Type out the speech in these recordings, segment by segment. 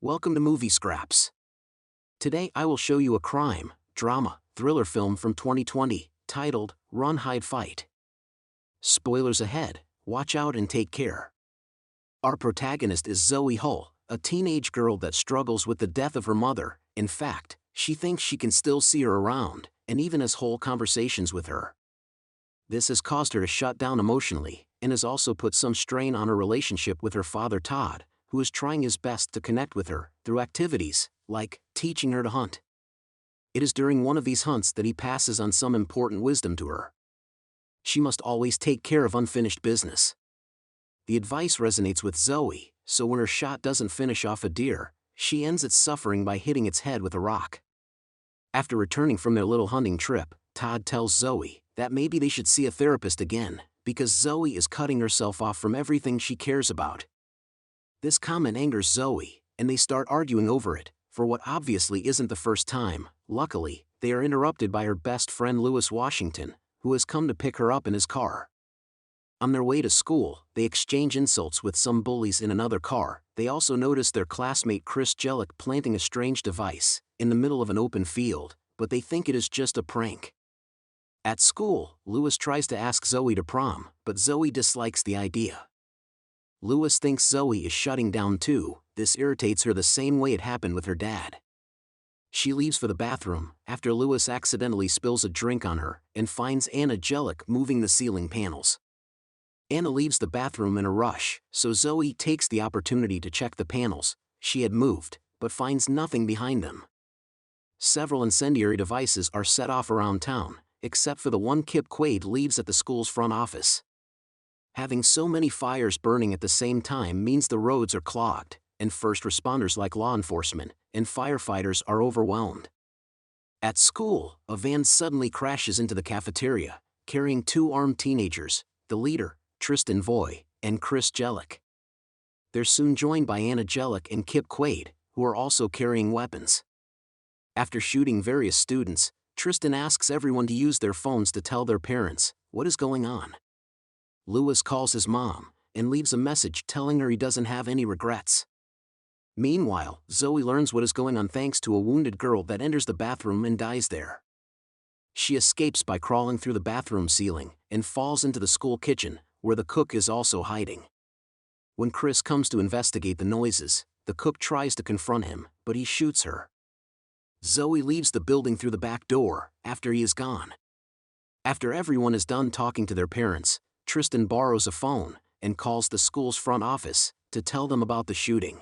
Welcome to Movie Scraps. Today I will show you a crime, drama, thriller film from 2020, titled Run Hide Fight. Spoilers ahead, watch out and take care. Our protagonist is Zoe Hull, a teenage girl that struggles with the death of her mother. In fact, she thinks she can still see her around, and even has whole conversations with her. This has caused her to shut down emotionally, and has also put some strain on her relationship with her father Todd, who is trying his best to connect with her through activities, like teaching her to hunt. It is during one of these hunts that he passes on some important wisdom to her. She must always take care of unfinished business. The advice resonates with Zoe, so when her shot doesn't finish off a deer, she ends its suffering by hitting its head with a rock. After returning from their little hunting trip, Todd tells Zoe that maybe they should see a therapist again, because Zoe is cutting herself off from everything she cares about. This comment angers Zoe, and they start arguing over it, for what obviously isn't the first time. Luckily, they are interrupted by her best friend Lewis Washington, who has come to pick her up in his car. On their way to school, they exchange insults with some bullies in another car. They also notice their classmate Chris Jellick planting a strange device in the middle of an open field, but they think it is just a prank. At school, Lewis tries to ask Zoe to prom, but Zoe dislikes the idea. Lewis thinks Zoe is shutting down too. This irritates her the same way it happened with her dad. She leaves for the bathroom after Lewis accidentally spills a drink on her and finds Anna Jellick moving the ceiling panels. Anna leaves the bathroom in a rush, so Zoe takes the opportunity to check the panels she had moved, but finds nothing behind them. Several incendiary devices are set off around town, except for the one Kip Quaid leaves at the school's front office. Having so many fires burning at the same time means the roads are clogged, and first responders like law enforcement and firefighters are overwhelmed. At school, a van suddenly crashes into the cafeteria, carrying two armed teenagers, the leader, Tristan Voy, and Chris Jellick. They're soon joined by Anna Jellick and Kip Quaid, who are also carrying weapons. After shooting various students, Tristan asks everyone to use their phones to tell their parents what is going on. Lewis calls his mom and leaves a message telling her he doesn't have any regrets. Meanwhile, Zoe learns what is going on thanks to a wounded girl that enters the bathroom and dies there. She escapes by crawling through the bathroom ceiling and falls into the school kitchen, where the cook is also hiding. When Chris comes to investigate the noises, the cook tries to confront him, but he shoots her. Zoe leaves the building through the back door after he is gone. After everyone is done talking to their parents, Tristan borrows a phone and calls the school's front office to tell them about the shooting.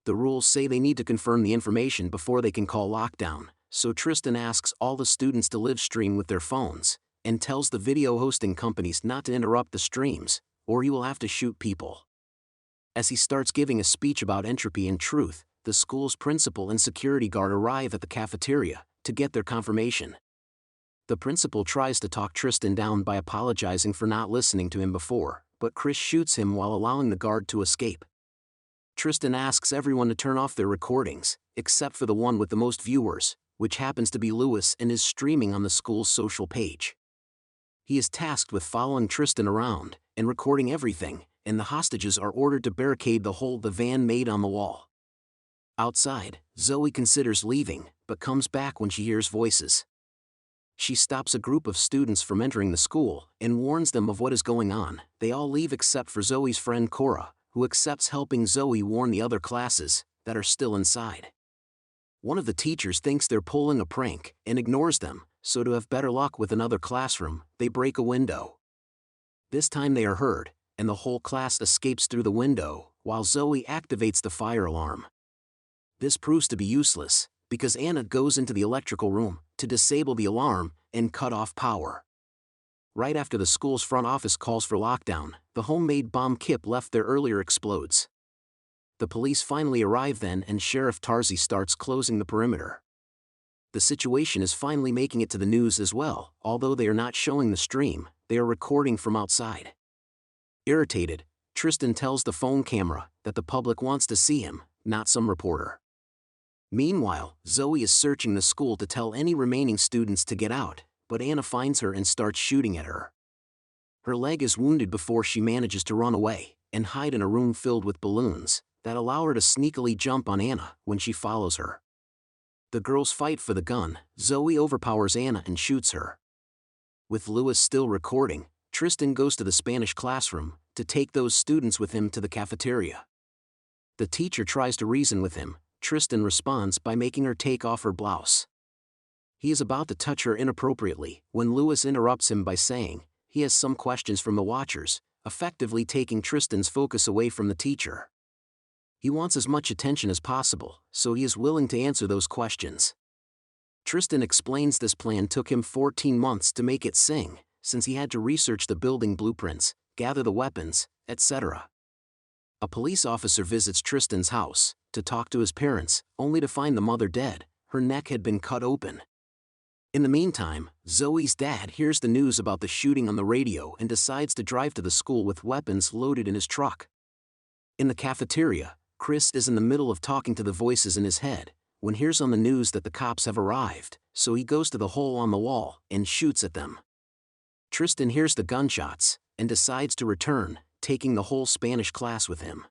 The rules say they need to confirm the information before they can call lockdown, so Tristan asks all the students to live stream with their phones, and tells the video hosting companies not to interrupt the streams, or he will have to shoot people. As he starts giving a speech about entropy and truth, the school's principal and security guard arrive at the cafeteria to get their confirmation. The principal tries to talk Tristan down by apologizing for not listening to him before, but Chris shoots him while allowing the guard to escape. Tristan asks everyone to turn off their recordings, except for the one with the most viewers, which happens to be Lewis and is streaming on the school's social page. He is tasked with following Tristan around and recording everything, and the hostages are ordered to barricade the hole the van made on the wall. Outside, Zoe considers leaving, but comes back when she hears voices. She stops a group of students from entering the school and warns them of what is going on. They all leave except for Zoe's friend Cora, who accepts helping Zoe warn the other classes that are still inside. One of the teachers thinks they're pulling a prank and ignores them, so to have better luck with another classroom, they break a window. This time they are heard, and the whole class escapes through the window, while Zoe activates the fire alarm. This proves to be useless, because Anna goes into the electrical room to disable the alarm and cut off power. Right after the school's front office calls for lockdown, the homemade bomb Kip left there earlier explodes. The police finally arrive then, and Sheriff Tarzi starts closing the perimeter. The situation is finally making it to the news as well. Although they are not showing the stream, they are recording from outside. Irritated, Tristan tells the phone camera that the public wants to see him, not some reporter. Meanwhile, Zoe is searching the school to tell any remaining students to get out, but Anna finds her and starts shooting at her. Her leg is wounded before she manages to run away and hide in a room filled with balloons, that allow her to sneakily jump on Anna when she follows her. The girls fight for the gun. Zoe overpowers Anna and shoots her. With Lewis still recording, Tristan goes to the Spanish classroom to take those students with him to the cafeteria. The teacher tries to reason with him. Tristan responds by making her take off her blouse. He is about to touch her inappropriately when Lewis interrupts him by saying he has some questions from the watchers, effectively taking Tristan's focus away from the teacher. He wants as much attention as possible, so he is willing to answer those questions. Tristan explains this plan took him 14 months to make it sing, since he had to research the building blueprints, gather the weapons, etc. A police officer visits Tristan's house to talk to his parents, only to find the mother dead. Her neck had been cut open. In the meantime, Zoe's dad hears the news about the shooting on the radio and decides to drive to the school with weapons loaded in his truck. In the cafeteria, Chris is in the middle of talking to the voices in his head when he hears on the news that the cops have arrived, so he goes to the hole on the wall and shoots at them. Tristan hears the gunshots and decides to return, taking the whole Spanish class with him.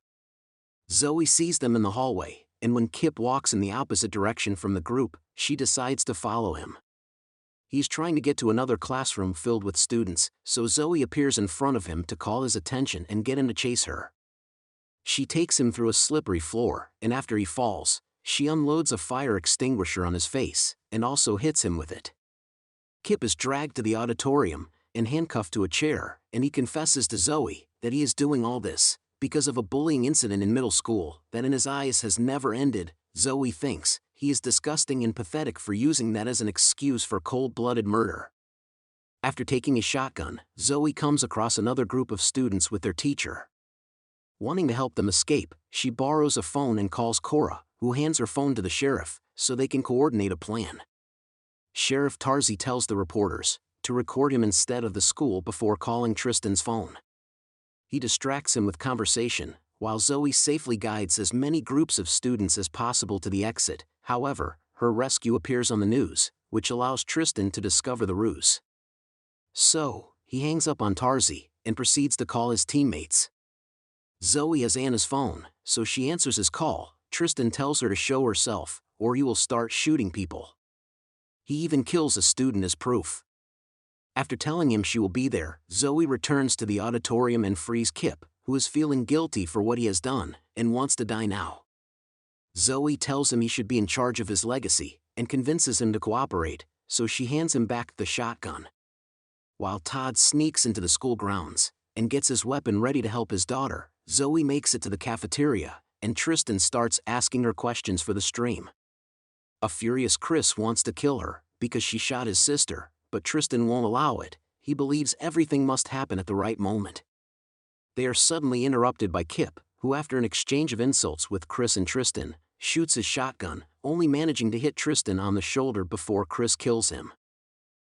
Zoe sees them in the hallway, and when Kip walks in the opposite direction from the group, she decides to follow him. He's trying to get to another classroom filled with students, so Zoe appears in front of him to call his attention and get him to chase her. She takes him through a slippery floor, and after he falls, she unloads a fire extinguisher on his face, and also hits him with it. Kip is dragged to the auditorium and handcuffed to a chair, and he confesses to Zoe that he is doing all this because of a bullying incident in middle school that in his eyes has never ended. Zoe thinks he is disgusting and pathetic for using that as an excuse for cold-blooded murder. After taking a shotgun, Zoe comes across another group of students with their teacher. Wanting to help them escape, she borrows a phone and calls Cora, who hands her phone to the sheriff so they can coordinate a plan. Sheriff Tarzi tells the reporters to record him instead of the school before calling Tristan's phone. He distracts him with conversation, while Zoe safely guides as many groups of students as possible to the exit. However, her rescue appears on the news, which allows Tristan to discover the ruse. So, he hangs up on Tarzi and proceeds to call his teammates. Zoe has Anna's phone, so she answers his call. Tristan tells her to show herself, or he will start shooting people. He even kills a student as proof. After telling him she will be there, Zoe returns to the auditorium and frees Kip, who is feeling guilty for what he has done and wants to die now. Zoe tells him he should be in charge of his legacy and convinces him to cooperate, so she hands him back the shotgun. While Todd sneaks into the school grounds and gets his weapon ready to help his daughter, Zoe makes it to the cafeteria, and Tristan starts asking her questions for the stream. A furious Chris wants to kill her because she shot his sister, but Tristan won't allow it. He believes everything must happen at the right moment. They are suddenly interrupted by Kip, who after an exchange of insults with Chris and Tristan, shoots his shotgun, only managing to hit Tristan on the shoulder before Chris kills him.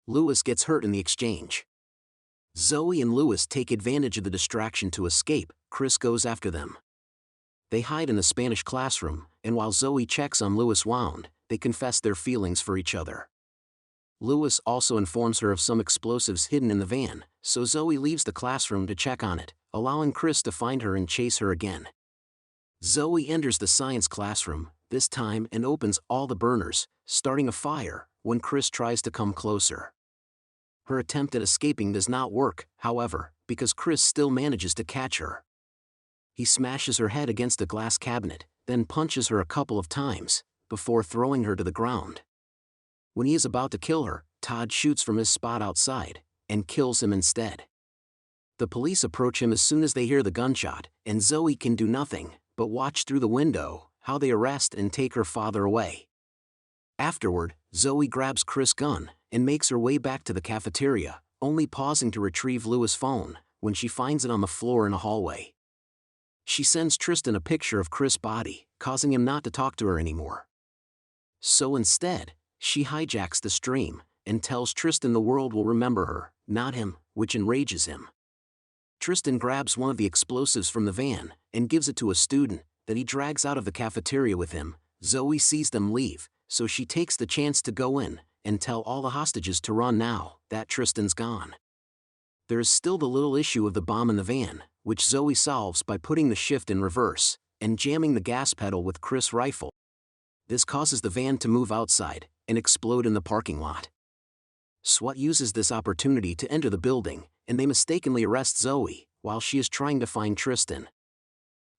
Lewis gets hurt in the exchange. Zoe and Lewis take advantage of the distraction to escape. Chris goes after them. They hide in the Spanish classroom, and while Zoe checks on Lewis wound, they confess their feelings for each other. Lewis also informs her of some explosives hidden in the van, so Zoe leaves the classroom to check on it, allowing Chris to find her and chase her again. Zoe enters the science classroom, this time, and opens all the burners, starting a fire when Chris tries to come closer. Her attempt at escaping does not work, however, because Chris still manages to catch her. He smashes her head against a glass cabinet, then punches her a couple of times, before throwing her to the ground. When he is about to kill her, Todd shoots from his spot outside, and kills him instead. The police approach him as soon as they hear the gunshot, and Zoe can do nothing but watch through the window how they arrest and take her father away. Afterward, Zoe grabs Chris' gun and makes her way back to the cafeteria, only pausing to retrieve Lewis' phone when she finds it on the floor in a hallway. She sends Tristan a picture of Chris' body, causing him not to talk to her anymore. So instead, she hijacks the stream and tells Tristan the world will remember her, not him, which enrages him. Tristan grabs one of the explosives from the van and gives it to a student that he drags out of the cafeteria with him. Zoe sees them leave, so she takes the chance to go in and tell all the hostages to run now that Tristan's gone. There is still the little issue of the bomb in the van, which Zoe solves by putting the shift in reverse, and jamming the gas pedal with Chris' rifle. This causes the van to move outside and explode in the parking lot. SWAT uses this opportunity to enter the building, and they mistakenly arrest Zoe while she is trying to find Tristan.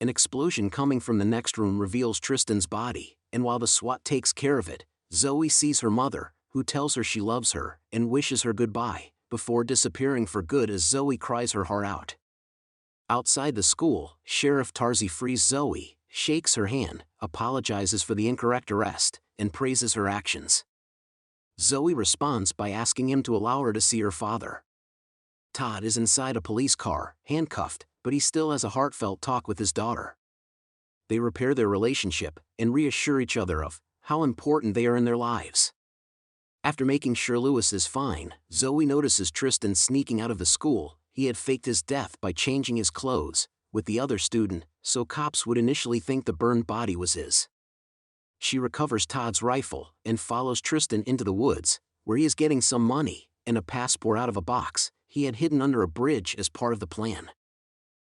An explosion coming from the next room reveals Tristan's body, and while the SWAT takes care of it, Zoe sees her mother, who tells her she loves her and wishes her goodbye, before disappearing for good as Zoe cries her heart out. Outside the school, Sheriff Tarzi frees Zoe, shakes her hand, apologizes for the incorrect arrest, and praises her actions. Zoe responds by asking him to allow her to see her father. Todd is inside a police car, handcuffed, but he still has a heartfelt talk with his daughter. They repair their relationship and reassure each other of how important they are in their lives. After making sure Lewis is fine, Zoe notices Tristan sneaking out of the school. He had faked his death by changing his clothes with the other student, so cops would initially think the burned body was his. She recovers Todd's rifle and follows Tristan into the woods, where he is getting some money and a passport out of a box he had hidden under a bridge as part of the plan.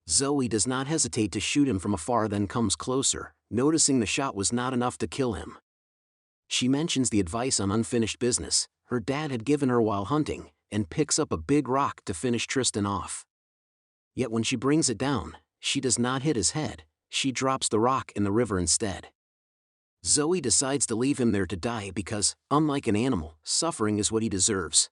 Zoe does not hesitate to shoot him from afar, then comes closer, noticing the shot was not enough to kill him. She mentions the advice on unfinished business her dad had given her while hunting, and picks up a big rock to finish Tristan off. Yet when she brings it down, she does not hit his head, she drops the rock in the river instead. Zoe decides to leave him there to die because, unlike an animal, suffering is what he deserves.